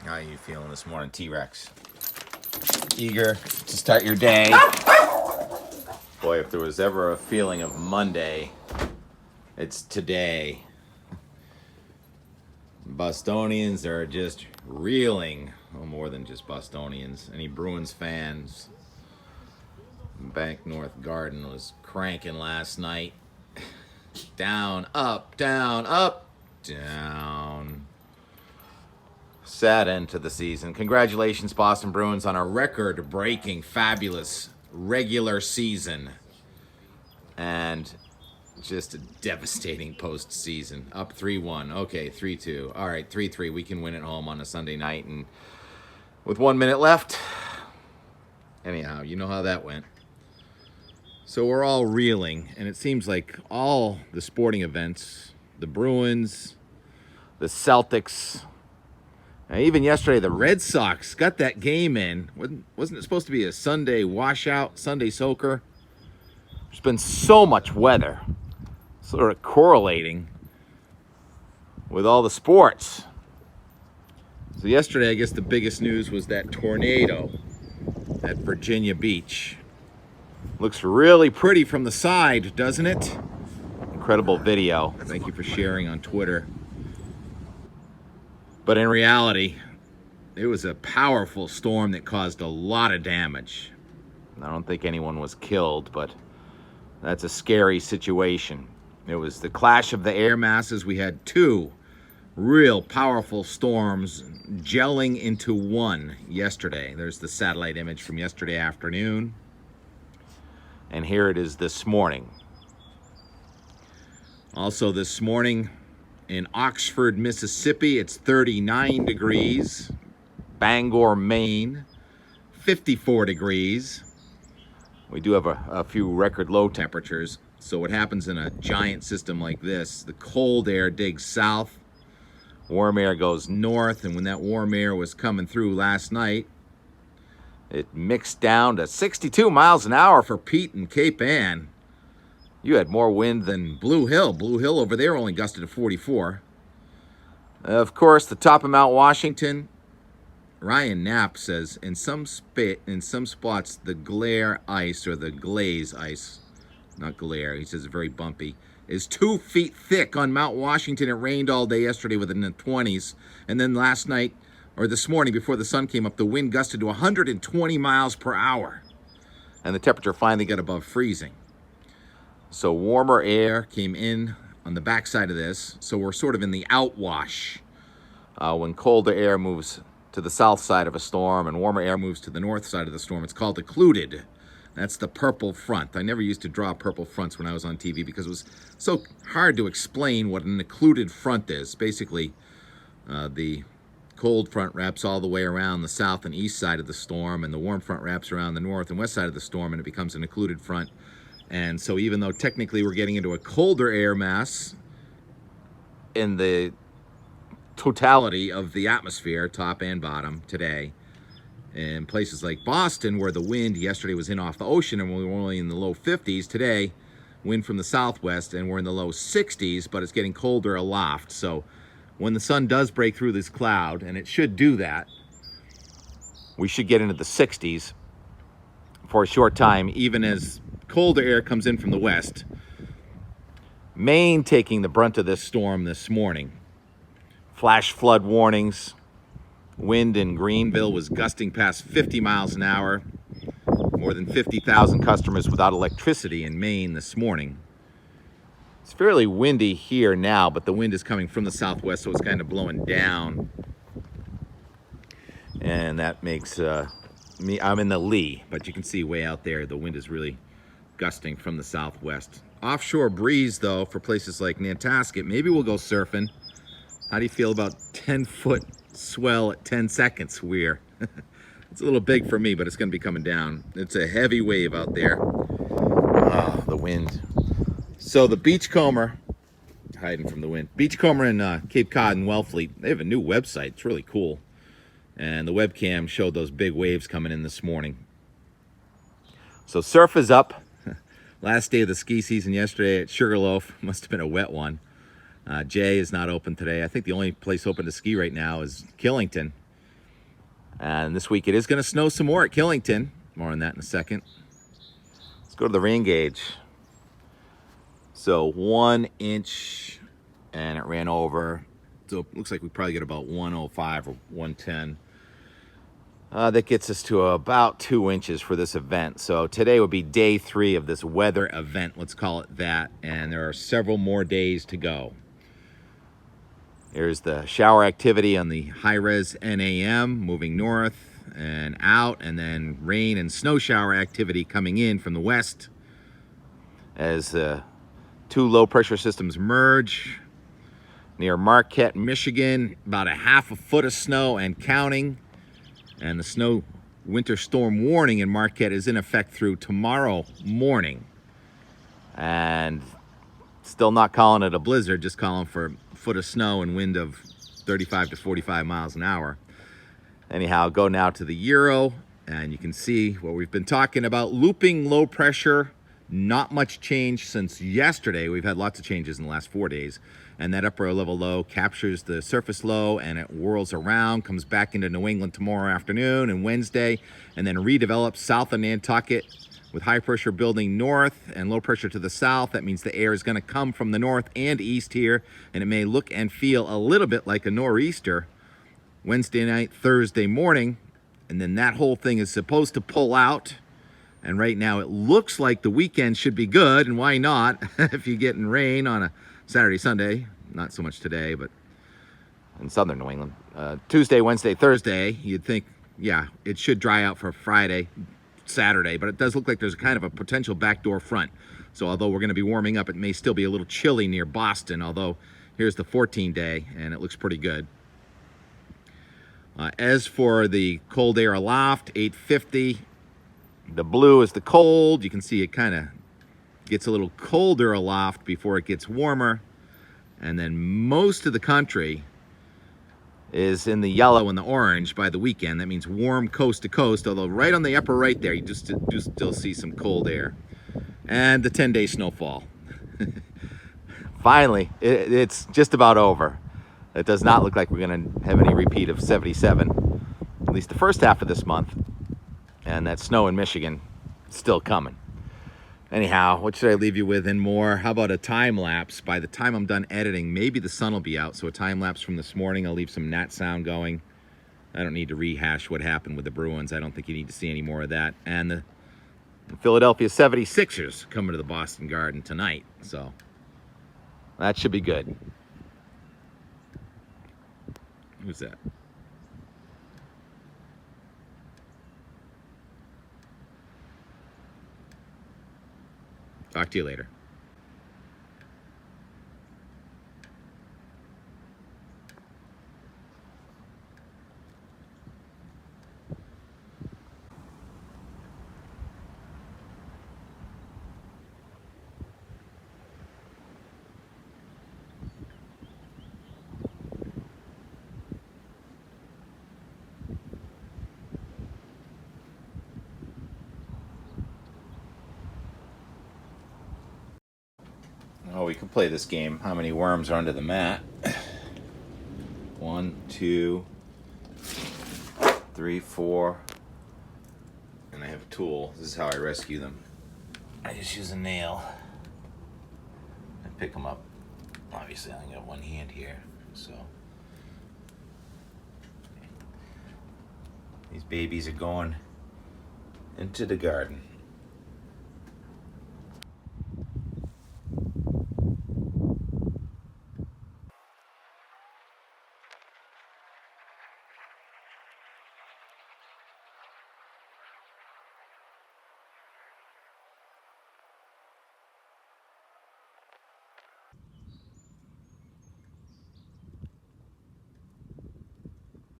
How are you feeling this morning, T-Rex? Eager to start your day? Boy, if there was ever a feeling of Monday, it's today. Bostonians are just reeling. Well, more than just Bostonians. Any Bruins fans? Bank North Garden was cranking last night. Down, up, down, up, down. Sad end to the season. Congratulations, Boston Bruins, on a record-breaking, fabulous regular season. And just a devastating postseason. Up 3-1. Okay, 3-2. All right, 3-3. We can win at home on a Sunday night. And with 1 minute left, anyhow, you know how that went. So we're all reeling, and it seems like all the sporting events, the Bruins, the Celtics, and even yesterday the Red Sox got that game in. Wasn't it supposed to be a Sunday washout, Sunday soaker? There's been so much weather sort of correlating with all the sports. So yesterday, I guess the biggest news was that tornado at Virginia Beach. Looks really pretty from the side, doesn't it? Incredible video. Thank you for sharing on Twitter. But in reality, it was a powerful storm that caused a lot of damage. I don't think anyone was killed, but that's a scary situation. It was the clash of the air masses. We had two real powerful storms gelling into one yesterday. There's the satellite image from yesterday afternoon. And here it is this morning. Also this morning in Oxford, Mississippi, it's 39 degrees. Bangor, Maine, 54 degrees. We do have a few record low temperatures. So what happens in a giant system like this, the cold air digs south, warm air goes north, and when that warm air was coming through last night, it mixed down to 62 miles an hour for Pete and Cape Ann. You had more wind than Blue Hill. Blue Hill over there only gusted to 44. Of course, the top of Mount Washington, Ryan Knapp says in some spots the glare ice, or the glaze ice, not glare, he says it's very bumpy, is 2 feet thick on Mount Washington. It rained all day yesterday within the 20s. And then last night, or this morning before the sun came up, the wind gusted to 120 miles per hour. And the temperature finally got above freezing. So warmer air came in on the backside of this. So we're sort of in the outwash. When colder air moves to the south side of a storm and warmer air moves to the north side of the storm, it's called occluded. That's the purple front. I never used to draw purple fronts when I was on TV because it was so hard to explain what an occluded front is. Basically, the cold front wraps all the way around the south and east side of the storm, and the warm front wraps around the north and west side of the storm, and it becomes an occluded front. And so even though technically we're getting into a colder air mass in the totality of the atmosphere, top and bottom, today, in places like Boston, where the wind yesterday was in off the ocean and we were only in the low 50s, today, wind from the southwest and we're in the low 60s, but it's getting colder aloft. So when the sun does break through this cloud, and it should do that, we should get into the 60s for a short time, even as colder air comes in from the west. Maine taking the brunt of this storm this morning. Flash flood warnings. Wind in Greenville was gusting past 50 miles an hour. More than 50,000 customers without electricity in Maine this morning. It's fairly windy here now, but the wind is coming from the southwest, so it's kind of blowing down. And that makes I'm in the lee, but you can see way out there, the wind is really gusting from the southwest. Offshore breeze, though, for places like Nantasket. Maybe we'll go surfing. How do you feel about 10-foot swell at 10 seconds? Weir. It's a little big for me, but it's going to be coming down. It's a heavy wave out there. Oh, the wind. So the Beachcomber, hiding from the wind. Beachcomber in Cape Cod and Wellfleet, they have a new website. It's really cool. And the webcam showed those big waves coming in this morning. So surf is up. Last day of the ski season yesterday at Sugarloaf. Must have been a wet one. Jay is not open today. I think the only place open to ski right now is Killington. And this week it is going to snow some more at Killington. More on that in a second. Let's go to the rain gauge. So 1 inch, and it ran over. So it looks like we probably get about 105 or 110. That gets us to about 2 inches for this event. So today would be day 3 of this weather event, let's call it that. And there are several more days to go. Here's the shower activity on the high-res NAM moving north and out, and then rain and snow shower activity coming in from the west as 2 low-pressure systems merge. Near Marquette, Michigan, about a half a foot of snow and counting. And the snow winter storm warning in Marquette is in effect through tomorrow morning. And still not calling it a blizzard, just calling for a foot of snow and wind of 35 to 45 miles an hour. Anyhow, go now to the Euro, and you can see what we've been talking about. Looping low pressure, not much change since yesterday. We've had lots of changes in the last 4 days. And that upper level low captures the surface low, and it whirls around, comes back into New England tomorrow afternoon and Wednesday, and then redevelops south of Nantucket with high pressure building north and low pressure to the south. That means the air is going to come from the north and east here, and it may look and feel a little bit like a nor'easter Wednesday night, Thursday morning, and then that whole thing is supposed to pull out. And right now it looks like the weekend should be good, and why not if you're getting rain on a Saturday, Sunday, not so much today, but in southern New England. Tuesday, Wednesday, Thursday, you'd think, yeah, it should dry out for Friday, Saturday, but it does look like there's kind of a potential backdoor front. So although we're going to be warming up, it may still be a little chilly near Boston, although here's the 14-day, and it looks pretty good. As for the cold air aloft, 850. The blue is the cold. You can see it kind of gets a little colder aloft before it gets warmer. And then most of the country is in the yellow and the orange by the weekend. That means warm coast to coast, although right on the upper right there, you just do still see some cold air. And the 10-day snowfall. Finally, it's just about over. It does not look like we're going to have any repeat of 77, at least the first half of this month. And that snow in Michigan still coming. Anyhow, what should I leave you with and more? How about a time lapse? By the time I'm done editing, maybe the sun will be out. So a time lapse from this morning. I'll leave some gnat sound going. I don't need to rehash what happened with the Bruins. I don't think you need to see any more of that. And the Philadelphia 76ers coming to the Boston Garden tonight. So that should be good. Who's that? Talk to you later. Oh, we could play this game. How many worms are under the mat? 1, 2, 3, 4. And I have a tool. This is how I rescue them. I just use a nail and pick them up. Obviously, I only got one hand here, so these babies are going into the garden.